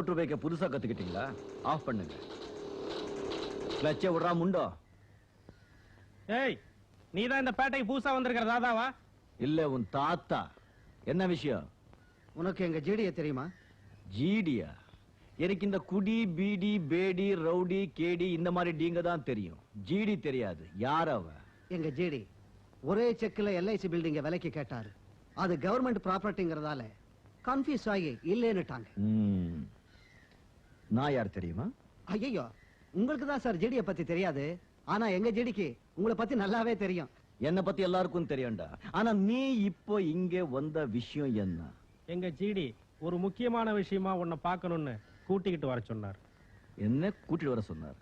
Motor பைக்கை புதுசா கத்துக்கிட்டீங்களா? Of பண்ணுங்க. கிளட்சை விடுறா முண்டோ. ஏய், நீதான் இந்த பேட்டைக்கு புதுசா வந்திருக்கிற தாதாவா? இல்ல உன் தாத்தா. என்ன விஷயம்? உனக்கு எங்க ஜிடிய தெரியுமா? ஜிடியா? எனக்கு இந்த குடி பீடி பேடி ரவுடி கேடி இந்த மாதிரி டீங்க தான் தெரியும். ஜிடி தெரியாது. யார் அவ? எங்க ஜிடி ஒரே செக்ல எல்ஐசி பில்டிங்க விலைக்கு கேட்டாரு. அது கவர்மெண்ட் ப்ராப்பர்ட்டிங்கிறதால கன்ஃபியூஸ் ஆகி இல்லேன்னுட்டாங்க. நான் யார் தெரியுமா? ஐயோ, உங்களுக்கு தான் சார் ஜிடிய பத்தி தெரியாது. ஆனா எங்க ஜிடிக்கு உங்களை பத்தி நல்லாவே தெரியும். என்ன பத்தி எல்லாருக்கும் தெரியும்டா. ஆனா நீ இப்போ இங்க வந்த விஷயம் என்ன? எங்க ஜிடி ஒரு முக்கியமான விஷயமா உன்னை பார்க்கணும்னு கூட்டிக்கிட்டு வர சொன்னார். என்ன கூட்டிட்டு வர சொன்னார்?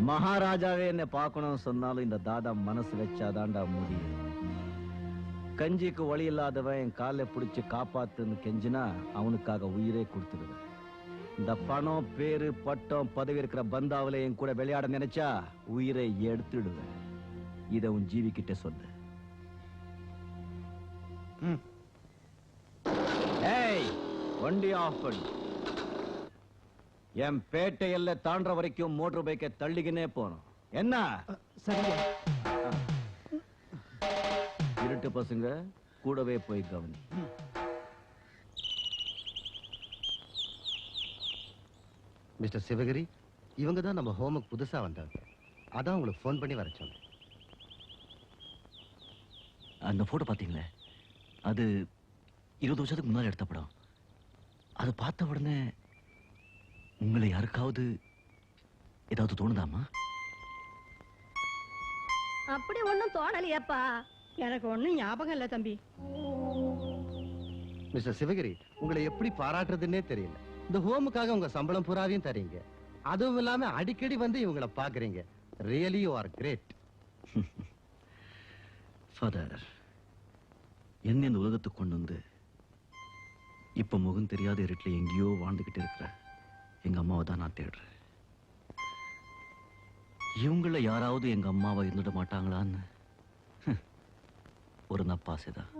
மகாராஜாவே என்ன பார்க்கணும் சொன்னாலும் இந்த தாதா மனசு வச்சாதான்டா முடியும். கஞ்சிக்கு வழி இல்லாதவன் என் காலை பிடிச்சு காப்பாத்துன்னு கெஞ்சினா அவனுக்காக உயிரே கொடுத்துடுவேன். இந்த பணம் பேரு பட்டம் பதவி இருக்கிற பந்தாவில என் கூட விளையாட நினைச்சா உயிரை எடுத்துடுவேன். இத உன் ஜீவி கிட்ட சொல்லு. ஏய், வண்டி ஆஃப் பண்ணு. என் பேட்டை எல்லை தாண்ட வரைக்கும் மோட்டர் பைக்கை தள்ளிக்கினே போனோம். என்ன? சரிங்க. இருட்டு பசங்க கூடவே போய் கவனி. மிஸ்டர் சிவகிரி, இவங்க தான் நம்ம ஹோமுக்கு புதுசா வந்தாங்க. அதான் உங்களுக்கு ஃபோன் பண்ணி வர சொன்னேன். அந்த போட்டோ பாத்தீங்களே, அது 20 வருஷத்துக்கு முன்னாடி எடுத்த படம். அதை பார்த்த உடனே உங்களை யாருக்காவது ஏதாவது தோணுதாமா? அப்படி ஒண்ணும் தோணலையாப்பா. எனக்கு ஒண்ணும் ஞாபகம் இல்ல தம்பி. மிஸ்டர் சிவகிரி, உங்களை எப்படி பாராட்டுறதுன்னே தெரியல. இந்த ஹோமுக்காக உங்க சம்பளம் பூராவையும் தரீங்க. அதுவும் இல்லாம அடிக்கடி வந்து இவங்களை பாக்குறீங்க. Really you are great. Father, என்ன இந்த உலகத்துக்கு கொண்டு வந்து இப்ப முகம் தெரியாத இருட்டில் எங்கேயோ வாழ்ந்துகிட்டு இருக்கிற எங்க அம்மாவை தான் நான் தேடுறேன். இவங்கள யாராவது எங்க அம்மாவை இருந்துட மாட்டாங்களான்னு ஒரு நப்பாசைதான்.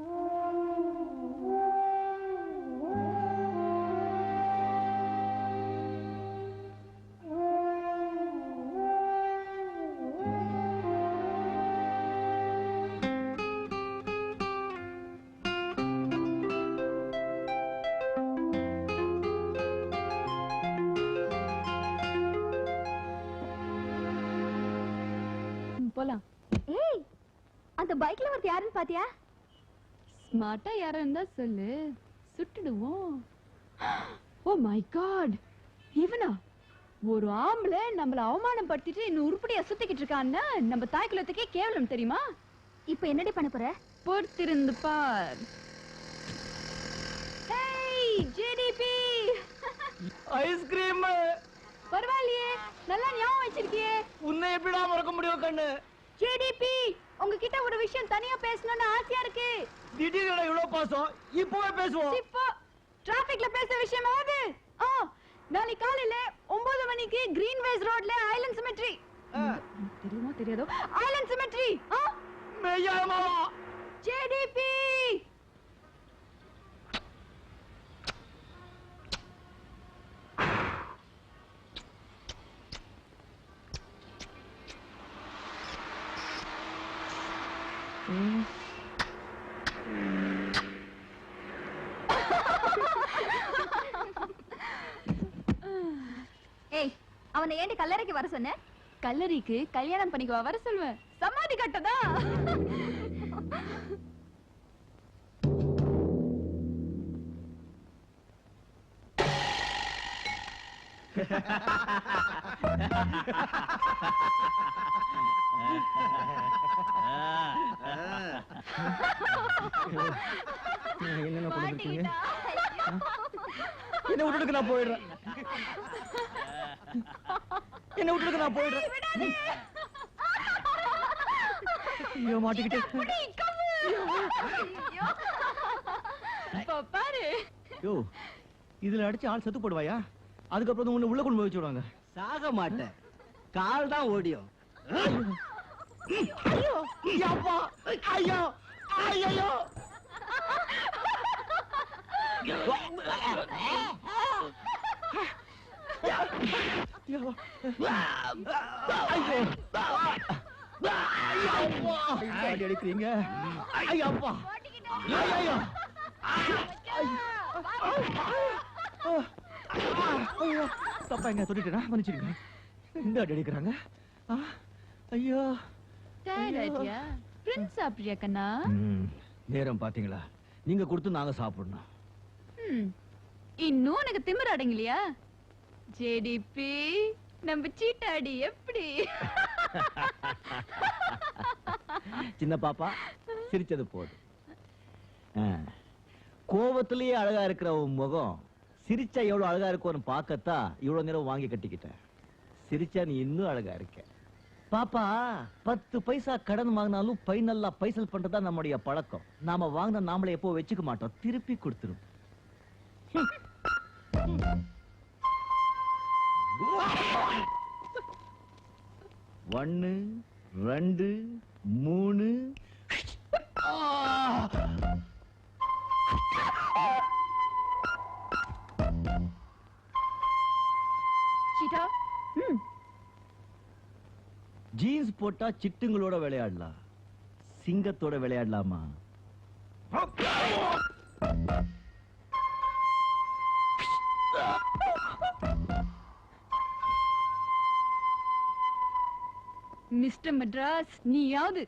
போலாம். ஏய், அந்த பைக்ல வரது யாருன்னு பாத்தியா? ஸ்மார்ட்டா யாரா இருந்தா சொல்லு, சுட்டுடுவோம். ஓ மை காட், இவனா? ஒரு ஆம்பளை நம்மள அவமானப்படுத்திட்டு இன்னும் உருப்படியா சுத்திக்கிட்டு இருக்கான்னா நம்ம தாய் குலத்துக்கே கேவலம் தெரியுமா? இப்ப என்னடி பண்ண போற? பொறுத்திருந்து பார். Hey GDP, ice cream. பரவாயில்லையே, நல்லா ஞாபகம் வச்சிருக்கியே. உன்னை எப்படிடா மறக்க முடியும் கண்ணு? ஜிடிபி, உங்ககிட்ட ஒரு விஷயம் தனியா பேசணும்னு ஆசையா இருக்கு. திடீர்னு இவ்வளவு பாசம். இப்பவே பேசுவோம். இப்போ டிராபிக்ல பேச விஷயமாவது. நாளைக்கு காலையில 9 மணிக்கு கிரீன்வேஸ் ரோட்ல ஐலண்ட் சிமெட்ரி. தெரியுமா தெரியாதோ? Island cemetery. மேயாமா ஜிடிபி. ஏய், அவனை ஏண்டி கல்லறைக்கு வர சொன்ன? கல்லறைக்கு கல்யாணம் பண்ணிக்குவா வர சொல்வேன். சமாதி கட்டதா? என்ன விட்டுட்டு நான் போயிடுறேன். என்ன விட்டுட்டு நான் போயிடுறேன். ஐயோ மாட்டிக்கிட்டே. பாரு. யோ, இதுல அடிச்சு ஆள் செத்து போடுவாயா? அதுக்கப்புறம் உன்னை உள்ள கொண்டு போய் வச்சுடுவாங்க. சாக மாட்டேன், கால் தான் ஓடியும். ஐயோ அப்பா ஐயோ ஐயோ அடிக்கிறீங்க ஐயோ அப்பா ஐயோ தப்பா எங்க சொல்லிட்டேனா மன்னிச்சிருங்க இந்த அடி அடிக்கிறாங்க ஐயோ டயர்டாயிட்டியா பிரின்ஸ் சாப்பிடுறியா கண்ணா நேரம் பாத்தீங்களா நீங்க கொடுத்து நாங்க சாப்பிடணும் இன்னும் எனக்கு திமிர் அடங்கலையா ஜேடிபி நம்ம சீட்டாடி எப்படி சின்ன பாப்பா சிரிச்சது போதும் கோவத்திலேயே அழகா இருக்கிற உன் முகம் சிரிச்சா எவ்வளவு அழகா இருக்கும்னு பார்க்கத்தான் இவ்வளவு நேரம் வாங்கி கட்டிக்கிட்டேன் சிரிச்சா நீ இன்னும் அழகா இருக்க பாப்பா 10 பைசா கடன் வாங்கினாலும் பை நல்லா பைசல் பண்றதா நம்முடைய பழக்கம் நாம வாங்கின நாமளே எப்போ வச்சுக்க மாட்டோம் திருப்பி கொடுத்துரும் 1 2 3 சீட்டா ஜீன்ஸ் போட்டா சிட்டுங்களோட விளையாடலாம் சிங்கத்தோட விளையாடலாமா மிஸ்டர் மெட்ராஸ் நீயாவது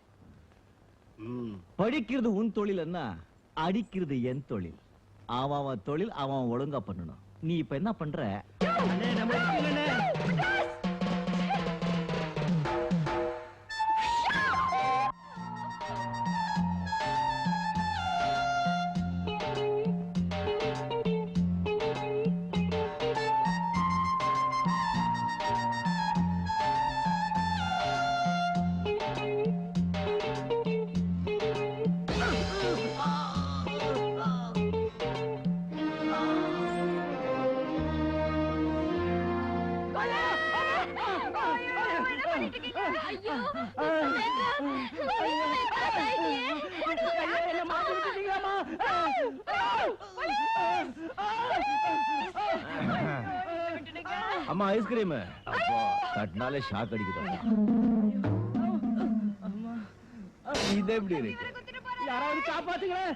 படிக்கிறது உன் தொழில் என்ன அடிக்கிறது என் தொழில் அவன் தொழில் அவன் ஒழுங்கா பண்ணணும் நீ இப்ப என்ன பண்ற அம்மா ஐஸ்கிரீம் அப்போ கட்டினாலே ஷாக் அடிக்குது இது எப்படி இருக்கு யாராவது காப்பாத்துங்களேன்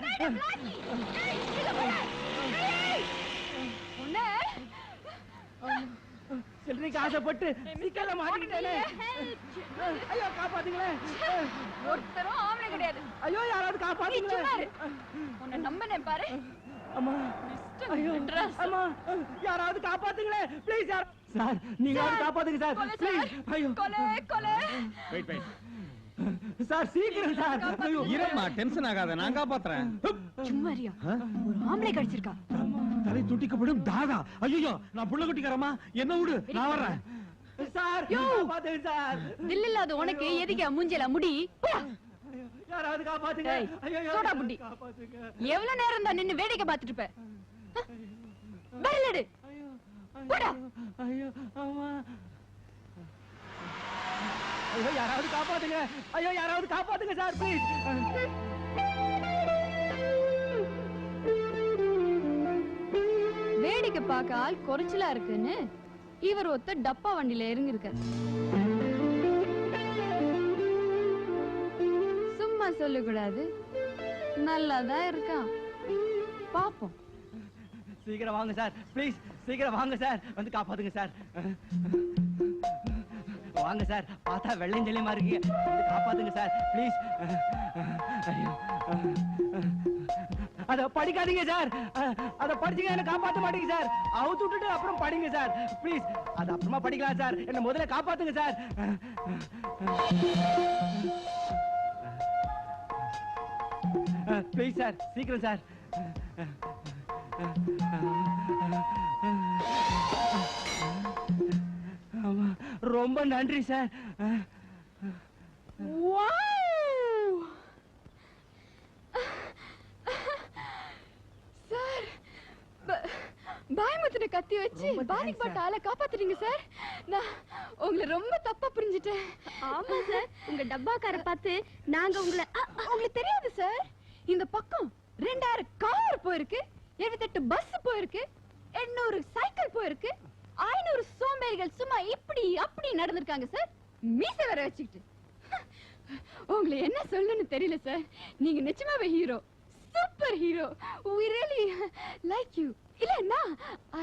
சில்லறைக்கு ஆசைப்பட்டு சிக்கல மாட்டிக்கிட்டேனே ஐயோ காப்பாத்துங்களேன் ஒருத்தரும் ஆம்பளை கிடையாது ஐயோ யாராவது காப்பாத்துங்களேன் உன்னை நம்பினேன் பாரு அம்மா ஐயோ அம்மா யாராவது காப்பாத்துங்களேன் ப்ளீஸ் யார் சார் நீங்களாவது காப்பாத்துங்க சார் ப்ளீஸ் ஐயோ கொலை கொலை வெயிட் வெயிட் சார் சீக்கிரம் சார் ஐயோ இரம்மா டென்ஷன் ஆகாத நான் காப்பாத்துறேன் சும்மாரியா ஒரு ஆம்பளை கடிச்சிருக்கா தலை துட்டிக்கப்படும் தாதா ஐயோ நான் புள்ள குட்டிக்காரமா என்ன விடு நான் வர்றேன் சார் காப்பாத்துங்க சார் தில் இல்லாத உனக்கு எதுக்கு மூஞ்சல முடி யாராவது காப்பாத்துங்க ஐயோ சோடா புட்டி எவ்வளவு நேரம் தான் நின்னு வேடிக்கை பார்த்துட்டு இருப்ப வரலடு போடா ஐயோ அம்மா ஐயோ யாராவது காப்பாத்துங்க ஐயோ யாராவது காப்பாத்துங்க சார் ப்ளீஸ் வேடிக்கை பார்க்க ஆள் குறைச்சலா இருக்குன்னு இவர் ஒத்த டப்பா வண்டியில இறங்கி இருக்காரு சும்மா சொல்லக்கூடாது நல்லாதான் இருக்கான் பாப்போம் சீக்கிரம் வாங்க சார் ப்ளீஸ் சீக்கிரம் வாங்க சார் வந்து காப்பாத்துங்க சார் வாங்க சார் பார்த்தா வெள்ளையஞ்சலியமா இருக்கீங்க வந்து காப்பாத்துங்க சார் ப்ளீஸ் அத படிக்காதீங்க சார் அத படிச்சீங்க என்ன காப்பாத்த மாட்டீங்க சார் அவுத்து விட்டுட்டு அப்புறம் படிங்க சார் ப்ளீஸ் அது அப்புறமா படிக்கலாம் சார் என்ன முதல்ல காப்பாத்துங்க சார் ப்ளீஸ் சார் சீக்கிரம் சார் ரொம்ப நன்றி சார் சார் பயமுத்து குத்துன கத்தி வச்சு ரொம்ப thanks, பாதிக்கப்பட்ட ஆளை காப்பாத்துறீங்க சார். நான் உங்களை ரொம்ப தப்பா புரிஞ்சுட்டேன். ஆமா சார், உங்க டப்பாக்கார பார்த்து நாங்க உங்களை உங்களுக்கு தெரியாது சார், இந்த பக்கம் 2000 கார் போயிருக்கு, 78 பஸ் போயிருக்கு, 800 சைக்கிள் போயிருக்கு, 500 சோம்பேறிகள் சும்மா இப்படி அப்படி நடந்திருக்காங்க சார், மீசை வர வச்சுக்கிட்டு. உங்களை என்ன சொல்லணும்னு தெரியல சார். நீங்க நிஜமாவே hero, super hero. we really like you. இல்லன்னா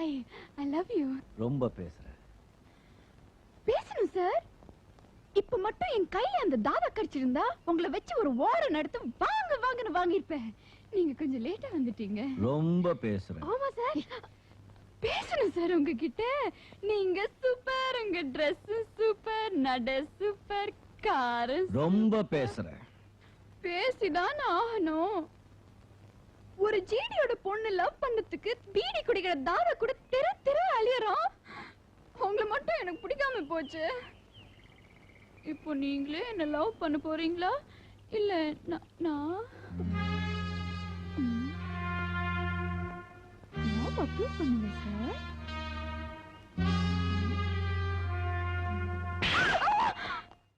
I love you. ரொம்ப பேசுற. பேசணும் சார். இப்ப மட்டும் என் கையில அந்த தாதா கடிச்சிருந்தா உங்களை வச்சு ஒரு ஓரம் நடத்து வாங்க வாங்கன்னு வாங்கிருப்பேன். நீங்க கொஞ்சம் லேட்டா வந்துட்டீங்க. ரொம்ப பேசுற. ஆமா சார், பேசணும் சார் உங்ககிட்ட. நீங்க சூப்பர், உங்க Dress சூப்பர், நட சூப்பர், கார் ரொம்ப பேசுற. பேசிதான் ஆகணும். ஒரு ஜிடியோட பொண்ணு லவ் பண்ணதுக்கு பீடி குடிக்கிற தாதா கூட திரு திரு அழியறான். உங்களை மட்டும் எனக்கு பிடிக்காம போச்சு. இப்போ நீங்களே என்ன லவ் பண்ண போறீங்களா இல்ல நான் அப்ரூவ் பண்ணுங்க சார்.